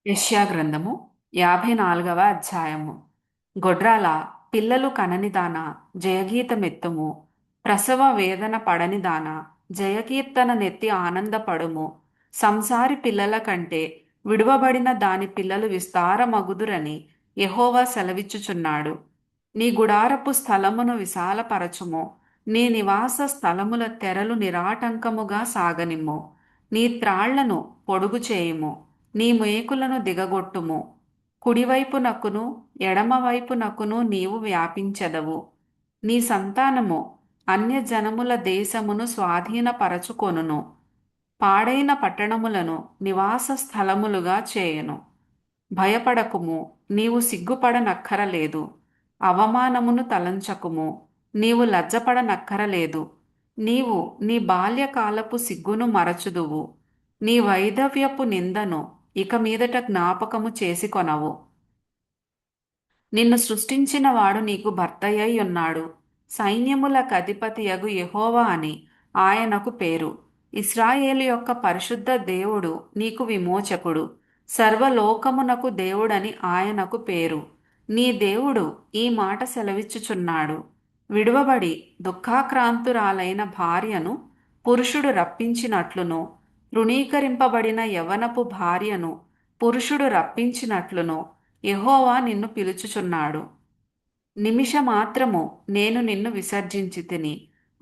యెషయా గ్రంథము 54వ అధ్యాయము. గొడ్రాల పిల్లలు కననిదాన జయగీతమెత్తుము. ప్రసవ వేదన పడనిదాన జయకీర్తన నెత్తి ఆనందపడుము. సంసారి పిల్లల కంటే విడువబడిన దాని పిల్లలు విస్తారమగుదురని యెహోవా సెలవిచ్చుచున్నాడు. నీ గుడారపు స్థలమును విశాలపరచుము. నీ నివాస స్థలముల తెరలు నిరాటంకముగా సాగనిమ్ము. నీ త్రాళ్లను పొడుగు చేయుము. నీ మేకులను దిగగొట్టుము. కుడివైపునకును ఎడమవైపునకును నీవు వ్యాపించెదవు. నీ సంతానము అన్యజనముల దేశమును స్వాధీనపరచుకొనును. పాడైన పట్టణములను నివాస స్థలములుగా చేయును. భయపడకుము, నీవు సిగ్గుపడనక్కరలేదు. అవమానమును తలంచకుము, నీవు లజ్జపడనక్కరలేదు. నీవు నీ బాల్యకాలపు సిగ్గును మరచుదువు. నీ వైధవ్యపు నిందను ఇక మీదట జ్ఞాపకము చేసుకొనవు. నిన్ను సృష్టించిన వాడు నీకు భర్తయ్యై ఉన్నాడు. సైన్యములకు అధిపతియగు యెహోవా అని ఆయనకు పేరు. ఇశ్రాయేలు యొక్క పరిశుద్ధ దేవుడు నీకు విమోచకుడు. సర్వలోకమునకు దేవుడని ఆయనకు పేరు. నీ దేవుడు ఈ మాట సెలవిచ్చుచున్నాడు. విడువబడి దుఃఖాక్రాంతురాలైన భార్యను పురుషుడు రప్పించినట్లును, తృణీకరింపబడిన యవనపు భార్యను పురుషుడు రప్పించినట్లును యెహోవా నిన్ను పిలుచుచున్నాడు. నిమిషమాత్రము నేను నిన్ను విసర్జించి తిని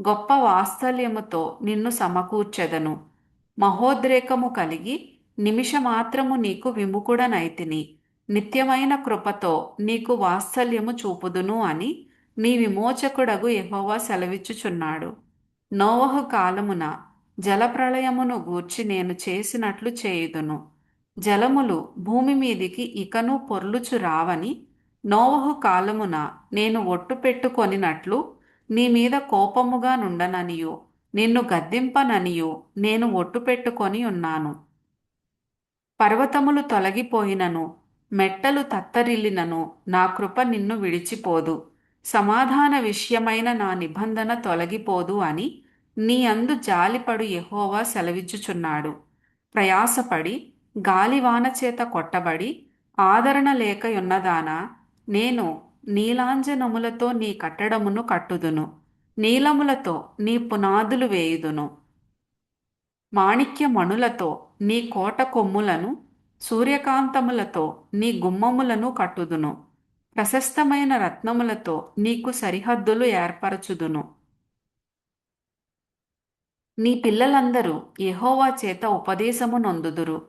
గొప్ప వాత్సల్యముతో నిన్ను సమకూర్చెదను. మహోద్రేకము కలిగి నిమిషమాత్రము నీకు విముఖుడనైతిని. నిత్యమైన కృపతో నీకు వాత్సల్యము చూపుదును అని నీ విమోచకుడగు యెహోవా సెలవిచ్చుచున్నాడు. నోవహు కాలమున జలప్రళయమును గూర్చి నేను చేసినట్లు చేయుదును. జలములు భూమి మీదికి ఇకను పొర్లుచు రావని నోవహు కాలమున నేను ఒట్టు పెట్టుకొనినట్లు నీ మీద కోపముగా నుండననియు నిన్ను గద్దింపననియు నేను ఒట్టు పెట్టుకొని ఉన్నాను. పర్వతములు తొలగిపోయినను మెట్టలు తత్తరిల్లినను నా కృప నిన్ను విడిచిపోదు. సమాధాన విషయమైన నా నిబంధన తొలగిపోదు అని నీ అందు జాలిపడు యెహోవా సెలవిచ్చుచున్నాడు. ప్రయాసపడి గాలివాన చేత కొట్టబడి ఆదరణ లేకయున్నదానా, నేను నీలాంజనములతో నీ కట్టడమును కట్టుదును. నీలములతో నీ పునాదులు వేయుదును. మాణిక్యమణులతో నీ కోట కొమ్ములను, సూర్యకాంతములతో నీ గుమ్మములను కట్టుదును. ప్రశస్తమైన రత్నములతో నీకు సరిహద్దులు ఏర్పరచుదును. నీ పిల్లలందరూ యెహోవా చేత ఉపదేశము నొందుదురు.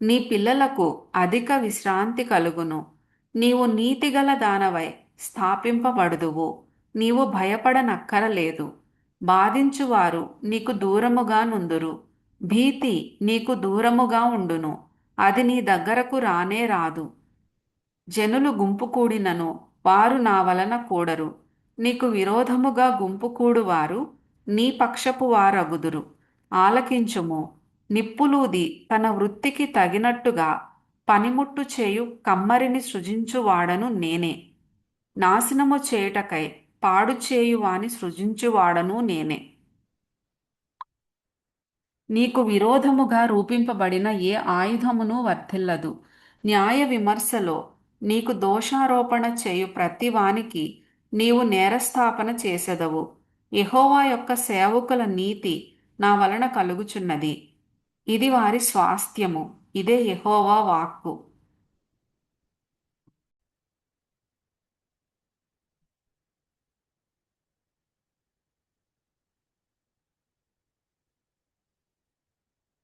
నీ పిల్లలకు అధిక విశ్రాంతి కలుగును. నీవు నీతిగల దానవై స్థాపింపబడుదువు. నీవు భయపడనక్కరలేదు. బాధించువారు నీకు దూరముగా నుందురు. భీతి నీకు దూరముగా ఉండును. అది నీ దగ్గరకు రానే రాదు. జనులు గుంపు కూడినను వారు నా వలన కూడరు. నీకు విరోధముగా గుంపు కూడువారు నీ పక్షపు వారగుదురు. ఆలకించుము. నిప్పులూది తన వృత్తికి తగినట్టుగా పనిముట్టు చేయు కమ్మరిని సృజించువాడను నేనే. నాశనము చేయుటకై పాడు చేయువాని సృజించువాడను నేనే. నీకు విరోధముగా రూపింపబడిన ఏ ఆయుధమును వర్ధిల్లదు. న్యాయ విమర్శలో నీకు దోషారోపణ చేయు ప్రతివానికి నీవు నేరస్థాపన చేసెదవు. యెహోవా యొక్క సేవకుల నీతి నా వలన కలుగుచున్నది. ఇది వారి స్వాస్థ్యము. ఇదే యెహోవా వాక్కు.